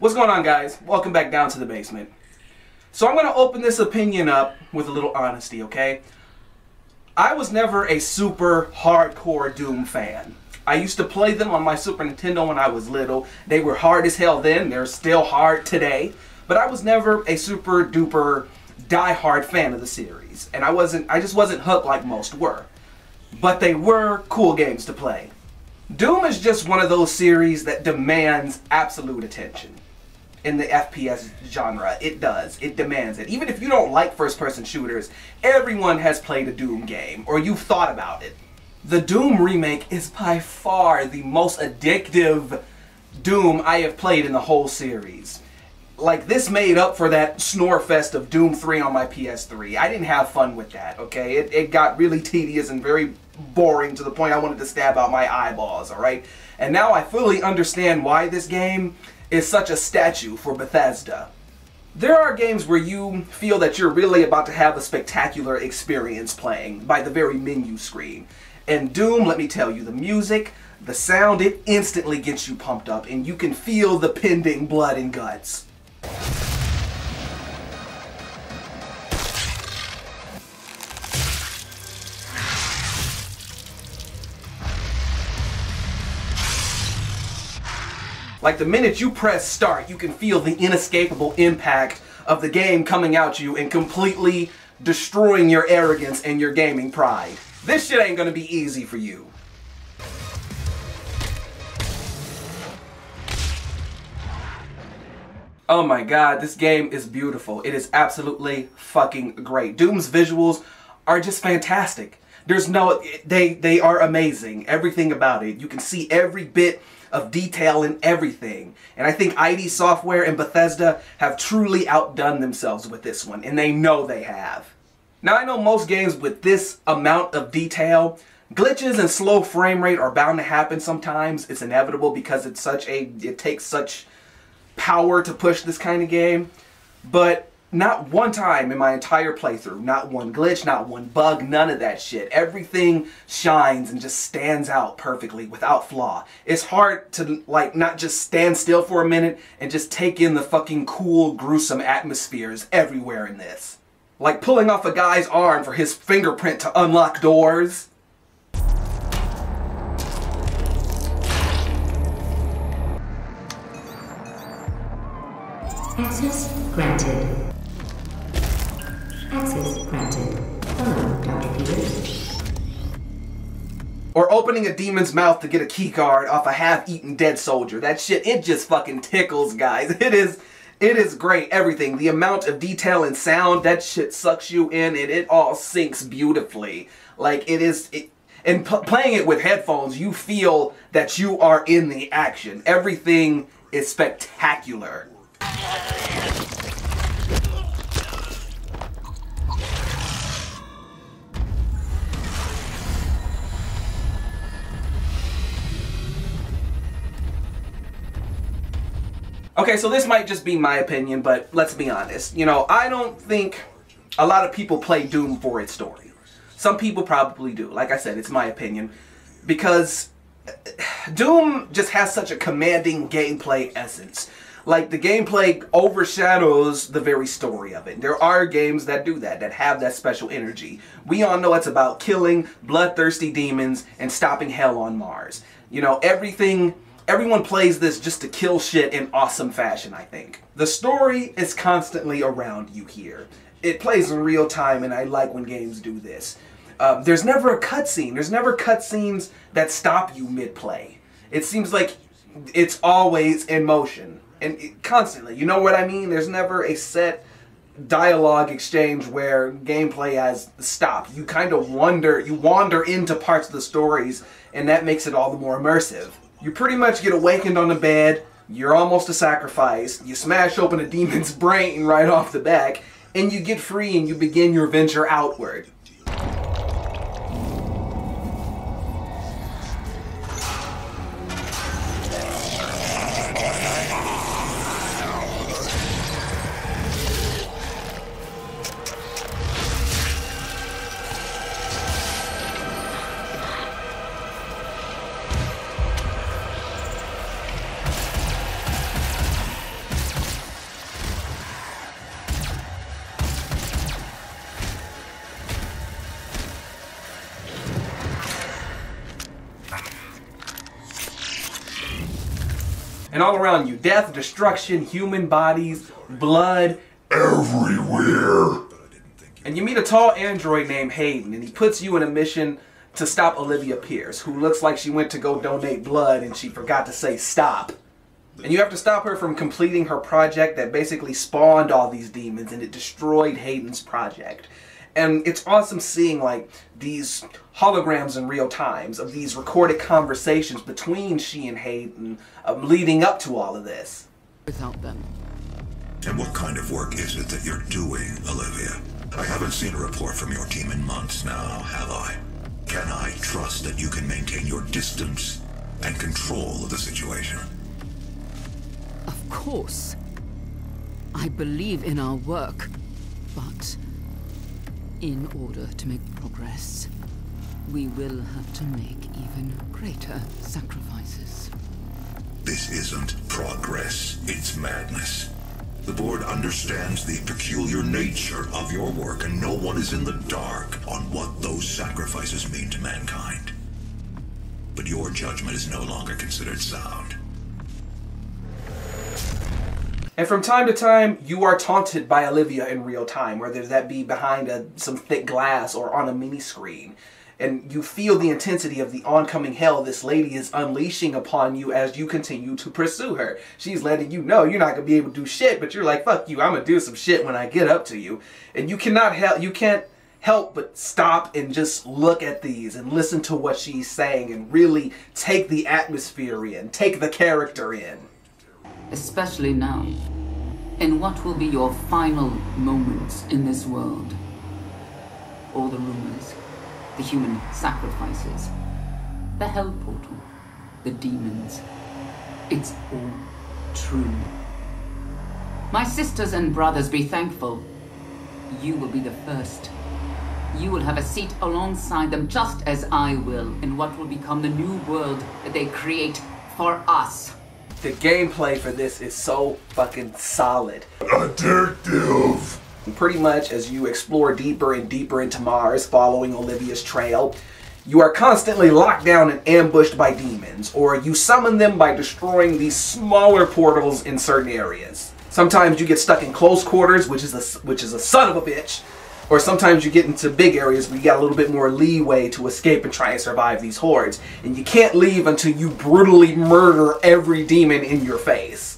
What's going on, guys? Welcome back down to the basement. So I'm going to open this opinion up with a little honesty, okay? I was never a super hardcore Doom fan. I used to play them on my Super Nintendo when I was little. They were hard as hell then. They're still hard today. But I was never a super duper die-hard fan of the series. And I just wasn't hooked like most were. But they were cool games to play. Doom is just one of those series that demands absolute attention. In the FPS genre, it does. It demands it. Even if you don't like first-person shooters, everyone has played a Doom game, or you've thought about it. The Doom remake is by far the most addictive Doom I have played in the whole series. Like, this made up for that snore fest of Doom 3 on my PS3. I didn't have fun with that, okay? It got really tedious and very boring to the point I wanted to stab out my eyeballs, alright? And now I fully understand why this game is such a statue for Bethesda. There are games where you feel that you're really about to have a spectacular experience playing by the very menu screen. And Doom, let me tell you, the music, the sound, it instantly gets you pumped up and you can feel the pending blood and guts. Like, the minute you press start, you can feel the inescapable impact of the game coming out you and completely destroying your arrogance and your gaming pride. This shit ain't gonna be easy for you. Oh my god, this game is beautiful. It is absolutely fucking great. Doom's visuals are just fantastic. There's no, they are amazing. Everything about it. You can see every bit of detail in everything. And I think ID Software and Bethesda have truly outdone themselves with this one, and they know they have. Now, I know most games with this amount of detail, glitches and slow frame rate are bound to happen sometimes. It's inevitable because it takes such power to push this kind of game. But not one time in my entire playthrough, not one glitch, not one bug, none of that shit. Everything shines and just stands out perfectly without flaw. It's hard to, like, not just stand still for a minute and just take in the fucking cool, gruesome atmospheres everywhere in this. Like pulling off a guy's arm for his fingerprint to unlock doors. Access granted. Access granted. Hello, Dr. Peters. Or opening a demon's mouth to get a keycard off a half-eaten dead soldier. That shit, it just fucking tickles, guys. It is great, everything. The amount of detail and sound, that shit sucks you in and it all syncs beautifully. Like, and playing it with headphones, you feel that you are in the action. Everything is spectacular. Okay, so this might just be my opinion, but let's be honest. You know, I don't think a lot of people play Doom for its story. Some people probably do. Like I said, it's my opinion. Because Doom just has such a commanding gameplay essence. Like, the gameplay overshadows the very story of it. There are games that do that have that special energy. We all know it's about killing bloodthirsty demons and stopping hell on Mars. You know, everyone plays this just to kill shit in awesome fashion, I think. The story is constantly around you here. It plays in real time, and I like when games do this. There's never a cutscene. There's never cutscenes that stop you mid-play. It seems like it's always in motion. And constantly, you know what I mean? There's never a set dialogue exchange where gameplay has stopped. You kind of wander into parts of the stories, and that makes it all the more immersive. You pretty much get awakened on the bed, you're almost a sacrifice, you smash open a demon's brain right off the back, and you get free and you begin your venture outward. And all around you, death, destruction, human bodies, blood. Everywhere. And you meet a tall android named Hayden, and he puts you in a mission to stop Olivia Pierce, who looks like she went to go donate blood and she forgot to say stop. And you have to stop her from completing her project that basically spawned all these demons, and it destroyed Hayden's project. And it's awesome seeing like these holograms in real times of these recorded conversations between she and Hayden leading up to all of this. Without them. And what kind of work is it that you're doing, Olivia? I haven't seen a report from your team in months now, have I? Can I trust that you can maintain your distance and control of the situation? Of course. I believe in our work, but in order to make progress, we will have to make even greater sacrifices. This isn't progress, it's madness. The board understands the peculiar nature of your work, and no one is in the dark on what those sacrifices mean to mankind. But your judgment is no longer considered sound. And from time to time, you are taunted by Olivia in real time, whether that be behind some thick glass or on a mini screen. And you feel the intensity of the oncoming hell this lady is unleashing upon you as you continue to pursue her. She's letting you know you're not going to be able to do shit, but you're like, fuck you, I'm going to do some shit when I get up to you. And you can't help but stop and just look at these and listen to what she's saying and really take the atmosphere in, take the character in. Especially now, in what will be your final moments in this world. All the rumors, the human sacrifices, the hell portal, the demons. It's all true. My sisters and brothers, be thankful. You will be the first. You will have a seat alongside them, just as I will, in what will become the new world that they create for us. The gameplay for this is so fucking solid. Addictive! Pretty much as you explore deeper and deeper into Mars following Olivia's trail, you are constantly locked down and ambushed by demons, or you summon them by destroying these smaller portals in certain areas. Sometimes you get stuck in close quarters, which is a son of a bitch, or sometimes you get into big areas where you got a little bit more leeway to escape and try and survive these hordes. And you can't leave until you brutally murder every demon in your face.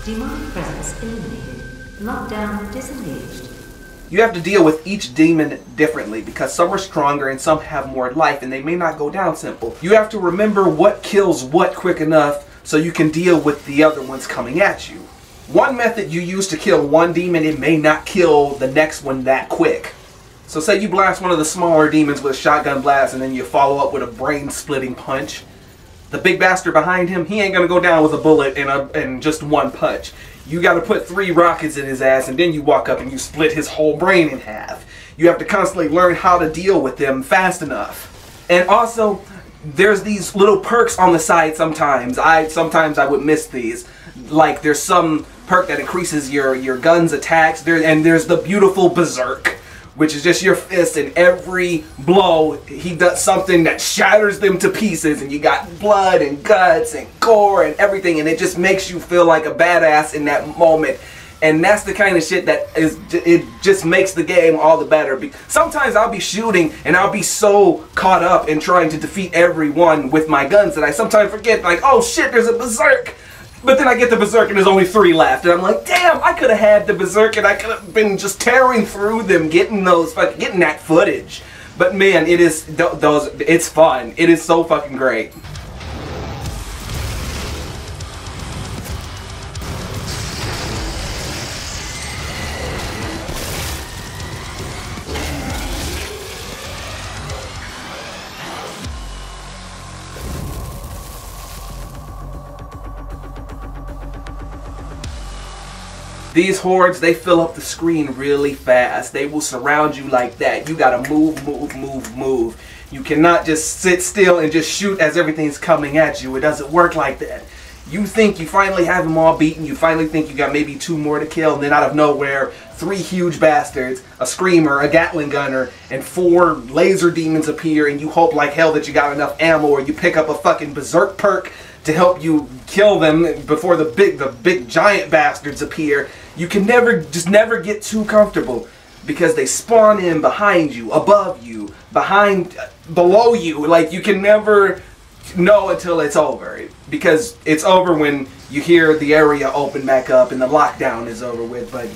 Demonic presence eliminated. Lockdown disengaged. You have to deal with each demon differently because some are stronger and some have more life and they may not go down simple. You have to remember what kills what quick enough so you can deal with the other ones coming at you. One method you use to kill one demon, it may not kill the next one that quick. So say you blast one of the smaller demons with a shotgun blast and then you follow up with a brain-splitting punch. The big bastard behind him, he ain't gonna go down with a bullet and just one punch. You gotta put 3 rockets in his ass and then you walk up and you split his whole brain in half. You have to constantly learn how to deal with them fast enough. And also, there's these little perks on the side sometimes. Sometimes I would miss these. Like there's some perk that increases your gun's attacks, and there's the beautiful Berserk, which is just your fist, and every blow he does something that shatters them to pieces, and you got blood and guts and gore and everything, and it just makes you feel like a badass in that moment. And that's the kind of shit that it just makes the game all the better. Sometimes I'll be shooting and I'll be so caught up in trying to defeat everyone with my guns that I sometimes forget, like, oh shit, there's a Berserk. But then I get the Berserk and there's only 3 left, and I'm like, damn, I could have had the Berserk and I could have been just tearing through them, getting that footage. But man, it's fun. It is so fucking great. These hordes, they fill up the screen really fast. They will surround you like that. You gotta move, move, move, move. You cannot just sit still and just shoot as everything's coming at you. It doesn't work like that. You think you finally have them all beaten. You finally think you got maybe 2 more to kill. And then out of nowhere, 3 huge bastards, a screamer, a Gatling gunner, and 4 laser demons appear. And you hope like hell that you got enough ammo, or you pick up a fucking berserk perk to help you kill them before the big giant bastards appear. You can never get too comfortable, because they spawn in behind you, above you, below you. Like, you can never know until it's over, because it's over when you hear the area open back up and the lockdown is over with. But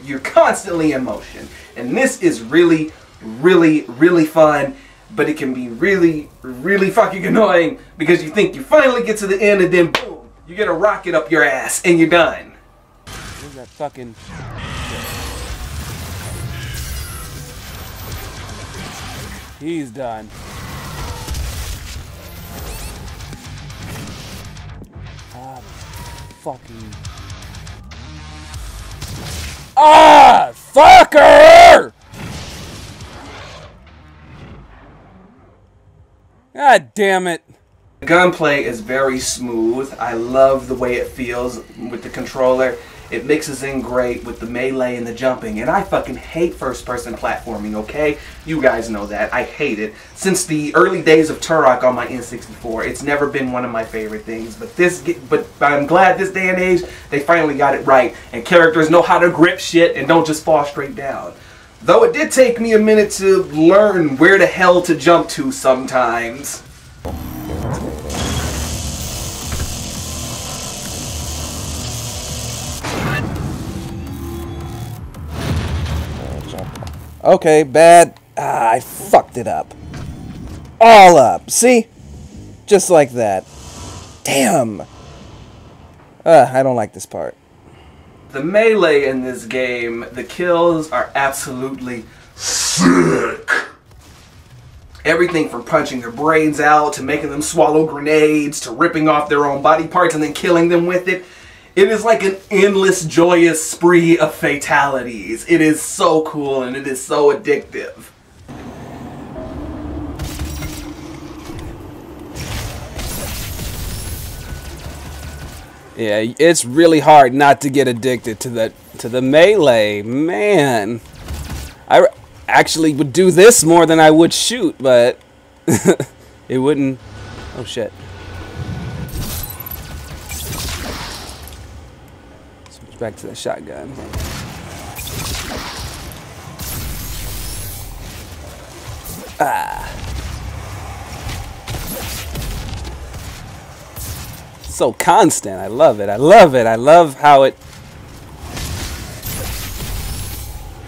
you're constantly in motion, and this is really, really, really fun. But it can be really, really fucking annoying, because you think you finally get to the end and then boom, you get a rocket up your ass and you're done. Where's that fucking... He's done. Fucking... Ah! Fucker! God damn it. The gunplay is very smooth. I love the way it feels with the controller. It mixes in great with the melee and the jumping. And I fucking hate first-person platforming, okay? You guys know that. I hate it. Since the early days of Turok on my N64, it's never been one of my favorite things. But I'm glad this day and age, they finally got it right. And characters know how to grip shit and don't just fall straight down. Though it did take me a minute to learn where the hell to jump to sometimes. Okay, bad. Ah, I fucked it up. All up. See? Just like that. Damn. I don't like this part. The melee in this game, the kills are absolutely sick. Everything from punching their brains out, to making them swallow grenades, to ripping off their own body parts and then killing them with it. It is like an endless, joyous spree of fatalities. It is so cool and it is so addictive. Yeah, it's really hard not to get addicted to the melee, man. I actually would do this more than I would shoot, but it wouldn't. Oh shit. Switch back to the shotgun. So constant. I love it. I love it. I love how it...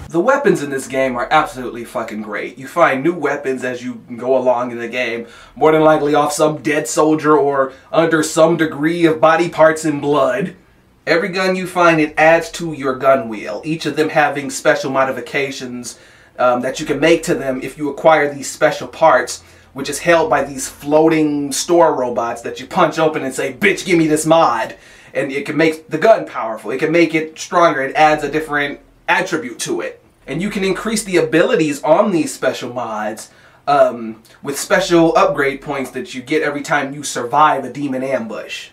The weapons in this game are absolutely fucking great. You find new weapons as you go along in the game, more than likely off some dead soldier or under some degree of body parts and blood. Every gun you find, it adds to your gun wheel, each of them having special modifications that you can make to them if you acquire these special parts, which is held by these floating store robots that you punch open and say, bitch, give me this mod. And it can make the gun powerful. It can make it stronger. It adds a different attribute to it. And you can increase the abilities on these special mods with special upgrade points that you get every time you survive a demon ambush.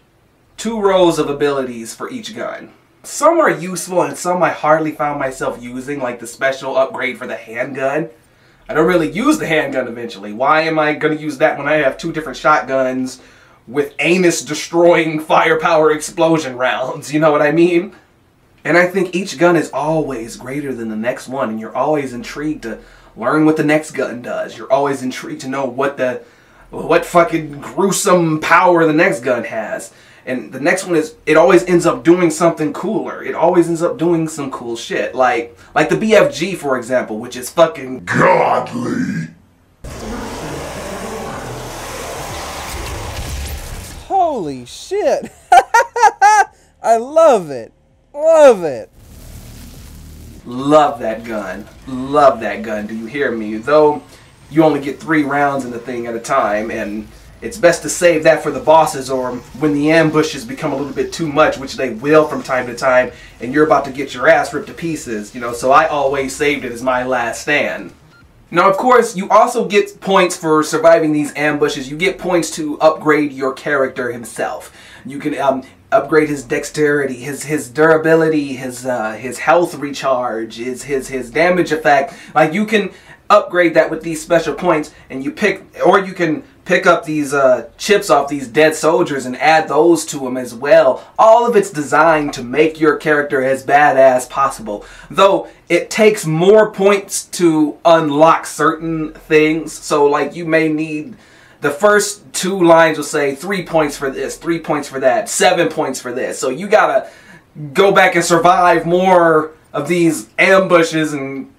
2 rows of abilities for each gun. Some are useful and some I hardly found myself using, like the special upgrade for the handgun. I don't really use the handgun eventually. Why am I going to use that when I have 2 different shotguns with anus-destroying firepower explosion rounds? You know what I mean? And I think each gun is always greater than the next one, and you're always intrigued to learn what the next gun does. You're always intrigued to know what fucking gruesome power the next gun has. And the next one is, it always ends up doing something cooler. It always ends up doing some cool shit. Like the BFG, for example, which is fucking godly. Holy shit. I love it. Love it. Love that gun. Love that gun. Do you hear me? Though you only get 3 rounds in the thing at a time, and it's best to save that for the bosses, or when the ambushes become a little bit too much, which they will from time to time, and you're about to get your ass ripped to pieces, you know, so I always saved it as my last stand. Now, of course, you also get points for surviving these ambushes. You get points to upgrade your character himself. You can upgrade his dexterity, his durability, his health recharge, his damage effect. Like, you can upgrade that with these special points, and you can pick up these chips off these dead soldiers and add those to them as well. All of it's designed to make your character as badass possible. Though it takes more points to unlock certain things. So like you may need, the first 2 lines will say 3 points for this, 3 points for that, 7 points for this. So you gotta go back and survive more of these ambushes and,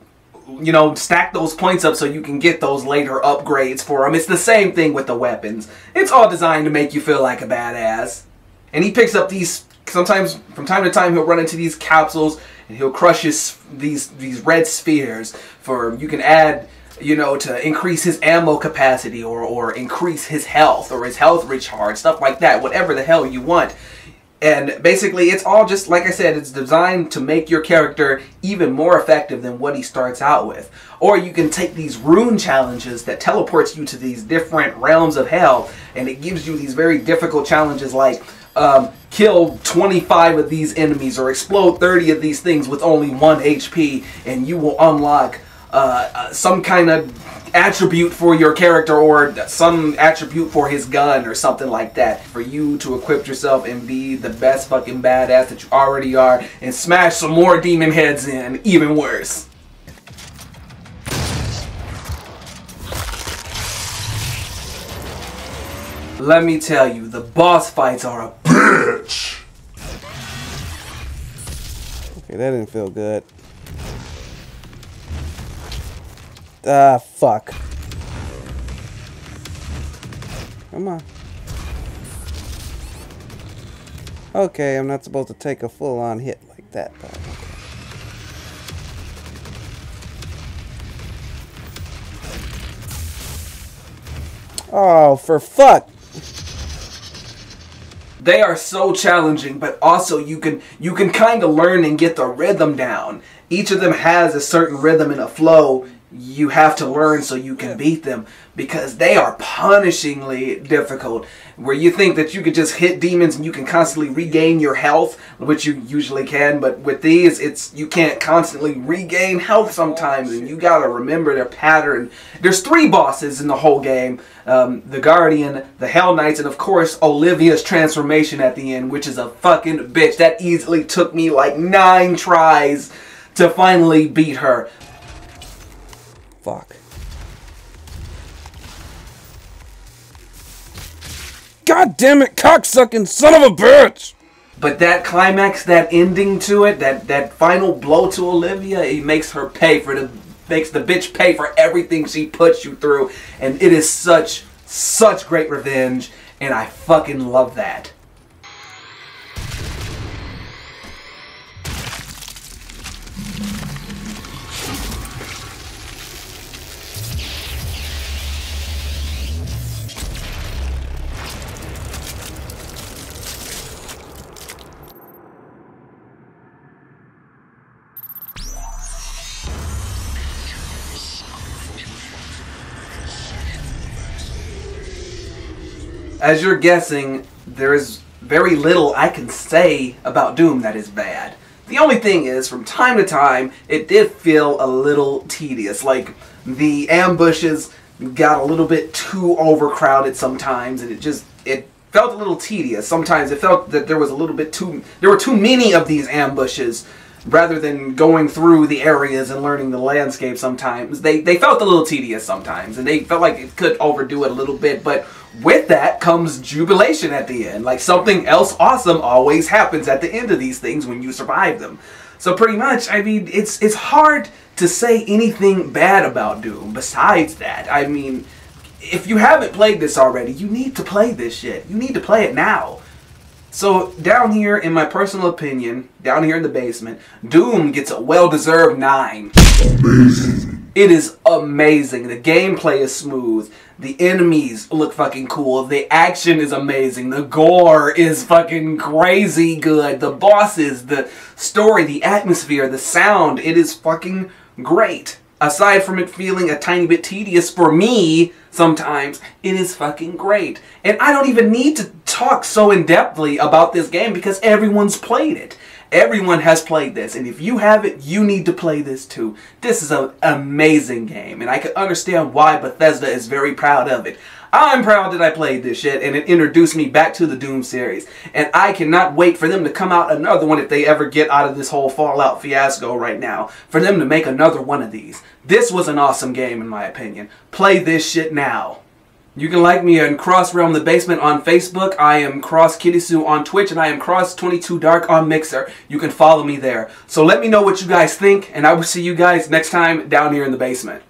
you know, stack those points up so you can get those later upgrades for them. It's the same thing with the weapons. It's all designed to make you feel like a badass. And he picks up these, sometimes from time to time he'll run into these capsules and he'll crush these red spheres for, you can add, you know, to increase his ammo capacity or increase his health or his health recharge, stuff like that, whatever the hell you want. And basically, it's all just, like I said, it's designed to make your character even more effective than what he starts out with. Or you can take these rune challenges that teleports you to these different realms of hell, and it gives you these very difficult challenges like kill 25 of these enemies or explode 30 of these things with only 1 HP, and you will unlock some kind of attribute for your character or some attribute for his gun or something like that for you to equip yourself and be the best fucking badass that you already are and smash some more demon heads in, even worse. Let me tell you, the boss fights are a bitch. Okay, that didn't feel good. Ah, fuck. Come on. Okay, I'm not supposed to take a full-on hit like that, though. Oh, for fuck! They are so challenging, but also you can kind of learn and get the rhythm down. Each of them has a certain rhythm and a flow you have to learn so you can beat them, because they are punishingly difficult. Where you think that you could just hit demons and you can constantly regain your health, which you usually can, but with these, you can't constantly regain health sometimes, and you gotta remember their pattern. There's 3 bosses in the whole game. The Guardian, the Hell Knights, and of course Olivia's transformation at the end, which is a fucking bitch. That easily took me like 9 tries to finally beat her. Fuck. God damn it, cocksucking son of a bitch! But that climax, that ending to it, that final blow to Olivia, it makes her pay for makes the bitch pay for everything she puts you through, and it is such great revenge, and I fucking love that. As you're guessing, there's very little I can say about Doom that is bad. The only thing is, from time to time, it did feel a little tedious. Like, the ambushes got a little bit too overcrowded sometimes, and it felt a little tedious. Sometimes it felt that there were too many of these ambushes, rather than going through the areas and learning the landscape sometimes. They felt a little tedious sometimes, and they felt like it could overdo it a little bit, but with that comes jubilation at the end. Like, something else awesome always happens at the end of these things when you survive them. So pretty much, I mean, it's hard to say anything bad about Doom besides that. I mean, if you haven't played this already, you need to play this shit. You need to play it now. So, down here, in my personal opinion, down here in the basement, Doom gets a well-deserved 9. Amazing. It is amazing. The gameplay is smooth. The enemies look fucking cool. The action is amazing. The gore is fucking crazy good. The bosses, the story, the atmosphere, the sound, it is fucking great. Aside from it feeling a tiny bit tedious for me sometimes, it is fucking great. And I don't even need to talk so in-depthly about this game because everyone's played it. Everyone has played this, and if you haven't, you need to play this too. This is an amazing game, and I can understand why Bethesda is very proud of it. I'm proud that I played this shit, and it introduced me back to the Doom series. And I cannot wait for them to come out another one if they ever get out of this whole Fallout fiasco right now. For them to make another one of these. This was an awesome game in my opinion. Play this shit now. You can like me on Cross Realm the Basement on Facebook. I am Cross Kitisu on Twitch, and I am Cross22Dark on Mixer. You can follow me there. So let me know what you guys think, and I will see you guys next time down here in the basement.